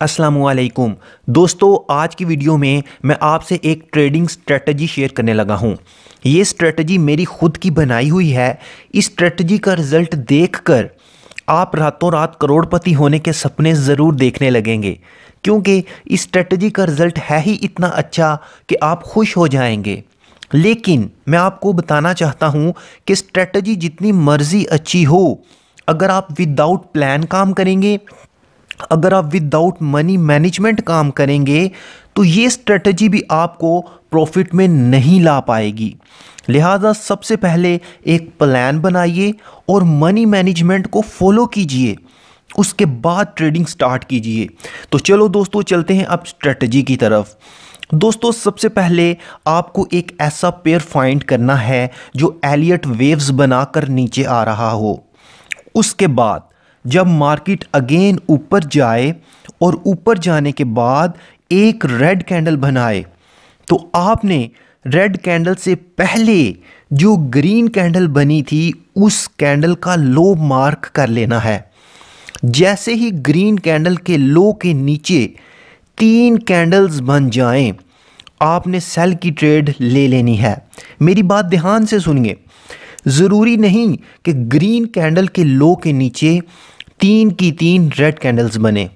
अस्सलामुअलैकुम दोस्तों, आज की वीडियो में मैं आपसे एक ट्रेडिंग स्ट्रेटजी शेयर करने लगा हूँ। ये स्ट्रेटजी मेरी खुद की बनाई हुई है। इस स्ट्रेटजी का रिज़ल्ट देखकर आप रातों रात करोड़पति होने के सपने ज़रूर देखने लगेंगे, क्योंकि इस स्ट्रेटजी का रिज़ल्ट है ही इतना अच्छा कि आप खुश हो जाएंगे। लेकिन मैं आपको बताना चाहता हूँ कि स्ट्रेटजी जितनी मर्ज़ी अच्छी हो, अगर आप विदाउट प्लान काम करेंगे, अगर आप विदाउट मनी मैनेजमेंट काम करेंगे, तो ये स्ट्रेटजी भी आपको प्रॉफिट में नहीं ला पाएगी। लिहाजा सबसे पहले एक प्लान बनाइए और मनी मैनेजमेंट को फॉलो कीजिए, उसके बाद ट्रेडिंग स्टार्ट कीजिए। तो चलो दोस्तों, चलते हैं अब स्ट्रेटजी की तरफ। दोस्तों, सबसे पहले आपको एक ऐसा पेयर फाइंड करना है जो एलियट वेव्स बनाकर नीचे आ रहा हो। उसके बाद जब मार्केट अगेन ऊपर जाए और ऊपर जाने के बाद एक रेड कैंडल बनाए, तो आपने रेड कैंडल से पहले जो ग्रीन कैंडल बनी थी उस कैंडल का लो मार्क कर लेना है। जैसे ही ग्रीन कैंडल के लो के नीचे 3 कैंडल्स बन जाएं, आपने सेल की ट्रेड ले लेनी है। मेरी बात ध्यान से सुनिए। ज़रूरी नहीं कि ग्रीन कैंडल के लो के नीचे 3 की 3 रेड कैंडल्स बने।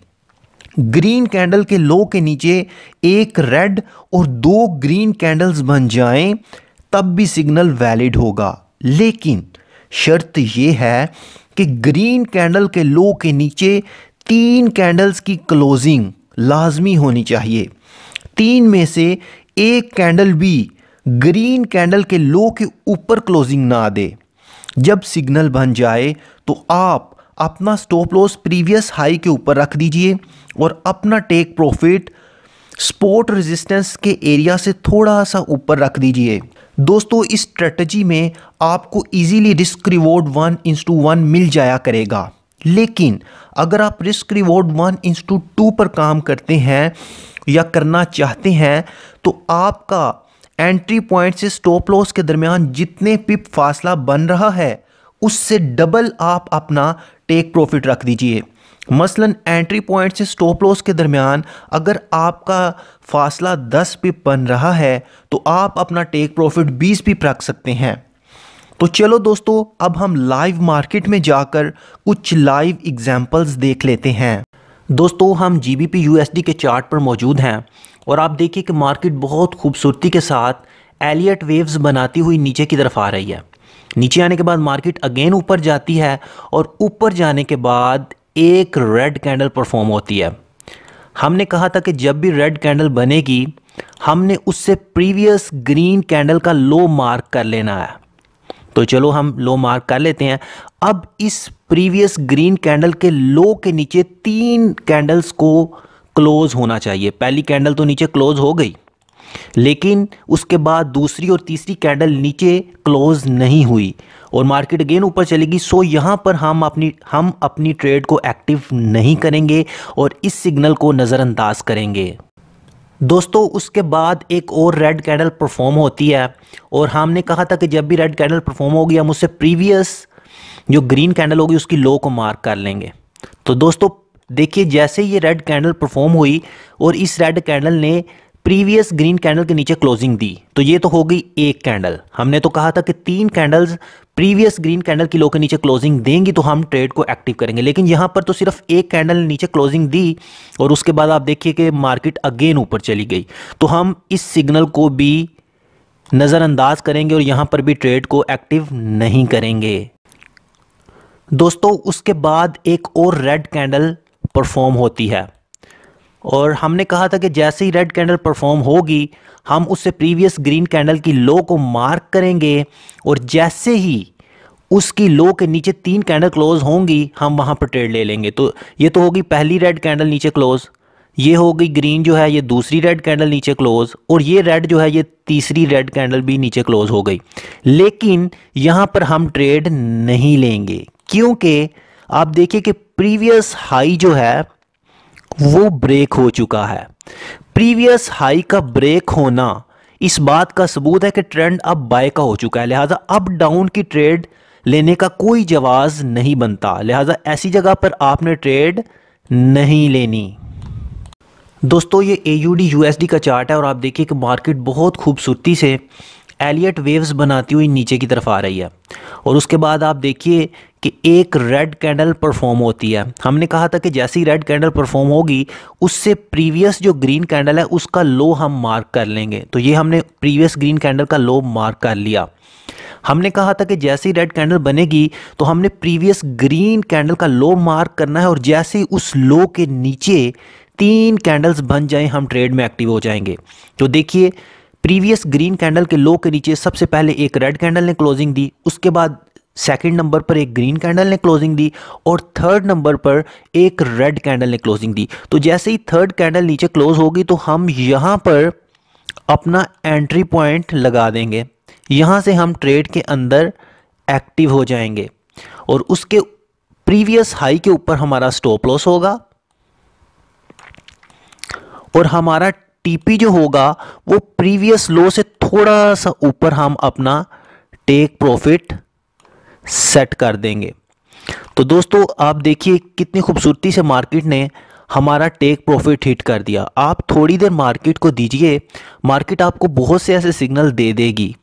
ग्रीन कैंडल के लो के नीचे एक रेड और 2 ग्रीन कैंडल्स बन जाएं, तब भी सिग्नल वैलिड होगा। लेकिन शर्त यह है कि ग्रीन कैंडल के लो के नीचे 3 कैंडल्स की क्लोजिंग लाजमी होनी चाहिए। 3 में से एक कैंडल भी ग्रीन कैंडल के लो के ऊपर क्लोजिंग ना दे। जब सिग्नल बन जाए तो आप अपना स्टॉप लॉस प्रीवियस हाई के ऊपर रख दीजिए और अपना टेक प्रॉफिट सपोर्ट रेजिस्टेंस के एरिया से थोड़ा सा ऊपर रख दीजिए। दोस्तों, इस स्ट्रेटजी में आपको इजीली रिस्क रिवॉर्ड 1:1 मिल जाया करेगा। लेकिन अगर आप रिस्क रिवॉर्ड 1:2 पर काम करते हैं या करना चाहते हैं, तो आपका एंट्री पॉइंट से स्टॉप लॉस के दरमियान जितने पिप फासला बन रहा है उससे डबल आप अपना टेक प्रॉफिट रख दीजिए। मसलन एंट्री पॉइंट से स्टॉप लॉस के दरमियान अगर आपका फासला 10 पिप बन रहा है, तो आप अपना टेक प्रॉफिट 20 पिप रख सकते हैं। तो चलो दोस्तों, अब हम लाइव मार्केट में जाकर कुछ लाइव एग्जांपल्स देख लेते हैं। दोस्तों, हम GBP USD के चार्ट पर मौजूद हैं और आप देखिए कि मार्केट बहुत खूबसूरती के साथ एलियट वेव्स बनाती हुई नीचे की तरफ आ रही है। नीचे आने के बाद मार्केट अगेन ऊपर जाती है और ऊपर जाने के बाद एक रेड कैंडल परफॉर्म होती है। हमने कहा था कि जब भी रेड कैंडल बनेगी, हमने उससे प्रीवियस ग्रीन कैंडल का लो मार्क कर लेना है। तो चलो हम लो मार्क कर लेते हैं। अब इस प्रीवियस ग्रीन कैंडल के लो के नीचे 3 कैंडल्स को क्लोज होना चाहिए। पहली कैंडल तो नीचे क्लोज हो गई, लेकिन उसके बाद दूसरी और तीसरी कैंडल नीचे क्लोज नहीं हुई और मार्केट अगेन ऊपर चलेगी। सो यहाँ पर हम अपनी ट्रेड को एक्टिव नहीं करेंगे और इस सिग्नल को नज़रअंदाज करेंगे। दोस्तों, उसके बाद एक और रेड कैंडल परफॉर्म होती है और हमने कहा था कि जब भी रेड कैंडल परफॉर्म होगी, हम उससे प्रीवियस जो ग्रीन कैंडल होगी उसकी लो को मार्क कर लेंगे। तो दोस्तों देखिए, जैसे ये रेड कैंडल परफॉर्म हुई और इस रेड कैंडल ने प्रीवियस ग्रीन कैंडल के नीचे क्लोजिंग दी, तो ये तो हो गई एक कैंडल। हमने तो कहा था कि 3 कैंडल्स प्रीवियस ग्रीन कैंडल की लो के नीचे क्लोजिंग देंगी तो हम ट्रेड को एक्टिव करेंगे। लेकिन यहाँ पर तो सिर्फ एक कैंडल ने नीचे क्लोजिंग दी और उसके बाद आप देखिए कि मार्केट अगेन ऊपर चली गई। तो हम इस सिग्नल को भी नज़रअंदाज करेंगे और यहाँ पर भी ट्रेड को एक्टिव नहीं करेंगे। दोस्तों, उसके बाद एक और रेड कैंडल परफॉर्म होती है और हमने कहा था कि जैसे ही रेड कैंडल परफॉर्म होगी, हम उससे प्रीवियस ग्रीन कैंडल की लो को मार्क करेंगे और जैसे ही उसकी लो के नीचे 3 कैंडल क्लोज होंगी, हम वहाँ पर ट्रेड ले लेंगे। तो ये तो होगी पहली रेड कैंडल नीचे क्लोज, ये हो गई ग्रीन जो है ये दूसरी रेड कैंडल नीचे क्लोज, और ये रेड जो है ये तीसरी रेड कैंडल भी नीचे क्लोज हो गई। लेकिन यहाँ पर हम ट्रेड नहीं लेंगे, क्योंकि आप देखिए कि प्रीवियस हाई जो है वो ब्रेक हो चुका है। प्रीवियस हाई का ब्रेक होना इस बात का सबूत है कि ट्रेंड अब बाय का हो चुका है। लिहाजा अप डाउन की ट्रेड लेने का कोई जवाज नहीं बनता। लिहाजा ऐसी जगह पर आपने ट्रेड नहीं लेनी। दोस्तों ये AUD USD का चार्ट है और आप देखिए कि मार्केट बहुत खूबसूरती से एलियट वेव्स बनाती हुई नीचे की तरफ आ रही है और उसके बाद आप देखिए कि एक रेड कैंडल परफॉर्म होती है। हमने कहा था कि जैसी रेड कैंडल परफॉर्म होगी उससे प्रीवियस जो ग्रीन कैंडल है उसका लो हम मार्क कर लेंगे। तो ये हमने प्रीवियस ग्रीन कैंडल का लो मार्क कर लिया। हमने कहा था कि जैसे ही रेड कैंडल बनेगी तो हमने प्रीवियस ग्रीन कैंडल का लो मार्क करना है और जैसे ही उस लो के नीचे 3 कैंडल्स बन जाएं हम ट्रेड में एक्टिव हो जाएंगे। तो देखिए प्रीवियस ग्रीन कैंडल के लो के नीचे सबसे पहले एक रेड कैंडल ने क्लोजिंग दी, उसके बाद सेकंड नंबर पर एक ग्रीन कैंडल ने क्लोजिंग दी और थर्ड नंबर पर एक रेड कैंडल ने क्लोजिंग दी। तो जैसे ही थर्ड कैंडल नीचे क्लोज होगी तो हम यहाँ पर अपना एंट्री पॉइंट लगा देंगे। यहाँ से हम ट्रेड के अंदर एक्टिव हो जाएंगे और उसके प्रीवियस हाई के ऊपर हमारा स्टॉप लॉस होगा और हमारा टीपी जो होगा वो प्रीवियस लो से थोड़ा सा ऊपर हम अपना टेक प्रॉफिट सेट कर देंगे। तो दोस्तों आप देखिए कितनी खूबसूरती से मार्केट ने हमारा टेक प्रॉफिट हिट कर दिया। आप थोड़ी देर मार्केट को दीजिए, मार्केट आपको बहुत से ऐसे सिग्नल दे देगी।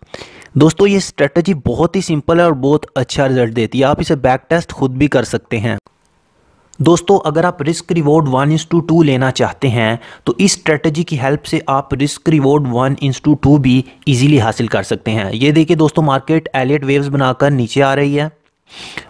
दोस्तों ये स्ट्रेटजी बहुत ही सिंपल है और बहुत अच्छा रिजल्ट देती है। आप इसे बैक टेस्ट खुद भी कर सकते हैं। दोस्तों अगर आप रिस्क रिवॉर्ड 1:2 लेना चाहते हैं तो इस स्ट्रेटजी की हेल्प से आप रिस्क रिवॉर्ड 1:2 भी इजीली हासिल कर सकते हैं। ये देखिए दोस्तों मार्केट एलियट वेव्स बनाकर नीचे आ रही है,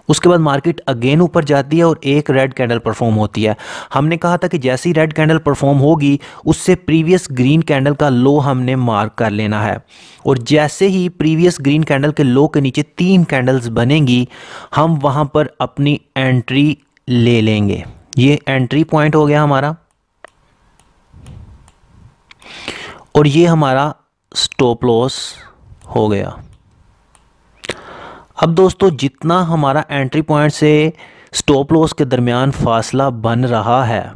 उसके बाद मार्केट अगेन ऊपर जाती है और एक रेड कैंडल परफॉर्म होती है। हमने कहा था कि जैसे ही रेड कैंडल परफॉर्म होगी उससे प्रीवियस ग्रीन कैंडल का लो हमने मार्क कर लेना है और जैसे ही प्रीवियस ग्रीन कैंडल के लो के नीचे 3 कैंडल्स बनेंगी हम वहां पर अपनी एंट्री ले लेंगे। ये एंट्री पॉइंट हो गया हमारा और ये हमारा स्टॉप लॉस हो गया। अब दोस्तों जितना हमारा एंट्री पॉइंट से स्टॉप लॉस के दरमियान फासला बन रहा है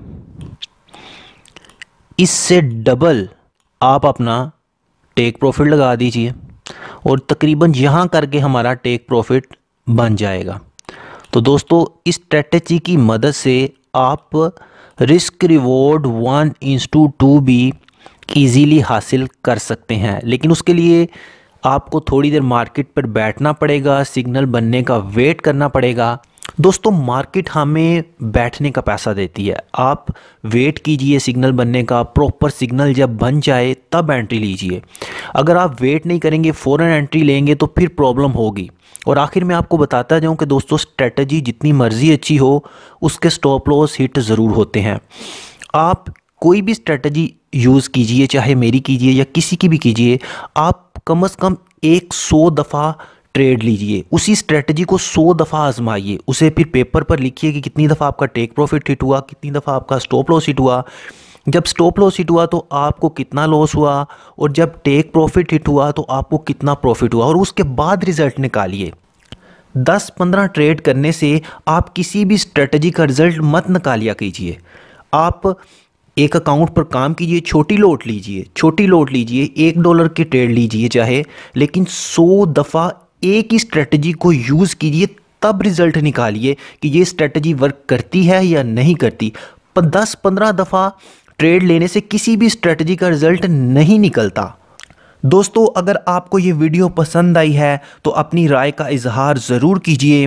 इससे डबल आप अपना टेक प्रॉफिट लगा दीजिए और तकरीबन यहाँ करके हमारा टेक प्रॉफिट बन जाएगा। तो दोस्तों इस स्ट्रेटजी की मदद से आप रिस्क रिवॉर्ड 1:2 भी इजीली हासिल कर सकते हैं, लेकिन उसके लिए आपको थोड़ी देर मार्केट पर बैठना पड़ेगा, सिग्नल बनने का वेट करना पड़ेगा। दोस्तों मार्केट हमें बैठने का पैसा देती है, आप वेट कीजिए सिग्नल बनने का, प्रॉपर सिग्नल जब बन जाए तब एंट्री लीजिए। अगर आप वेट नहीं करेंगे फ़ौरन एंट्री लेंगे तो फिर प्रॉब्लम होगी। और आखिर में आपको बताता जाऊं कि दोस्तों स्ट्रेटजी जितनी मर्जी अच्छी हो उसके स्टॉप लॉस हिट ज़रूर होते हैं। आप कोई भी स्ट्रेटजी यूज़ कीजिए, चाहे मेरी कीजिए या किसी की भी कीजिए, आप कम से कम 100 दफ़ा ट्रेड लीजिए, उसी स्ट्रेटजी को 100 दफ़ा आजमाइए, उसे फिर पेपर पर लिखिए कि कितनी दफ़ा आपका टेक प्रॉफिट हिट हुआ, कितनी दफ़ा आपका स्टॉप लॉस हिट हुआ। जब स्टॉप लॉस हिट हुआ तो आपको कितना लॉस हुआ और जब टेक प्रॉफिट हिट हुआ तो आपको कितना प्रॉफिट हुआ और उसके बाद रिजल्ट निकालिए। 10-15 ट्रेड करने से आप किसी भी स्ट्रेटजी का रिजल्ट मत निकालिया कीजिए। आप एक अकाउंट पर काम कीजिए, छोटी लॉट लीजिए, $1 की ट्रेड लीजिए चाहे, लेकिन 100 दफ़ा एक ही स्ट्रेटजी को यूज़ कीजिए, तब रिजल्ट निकालिए कि ये स्ट्रेटजी वर्क करती है या नहीं करती। 10-15 दफ़ा ट्रेड लेने से किसी भी स्ट्रेटजी का रिजल्ट नहीं निकलता। दोस्तों अगर आपको ये वीडियो पसंद आई है तो अपनी राय का इजहार ज़रूर कीजिए।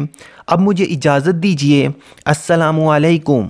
अब मुझे इजाज़त दीजिए। अस्सलामु अलैकुम।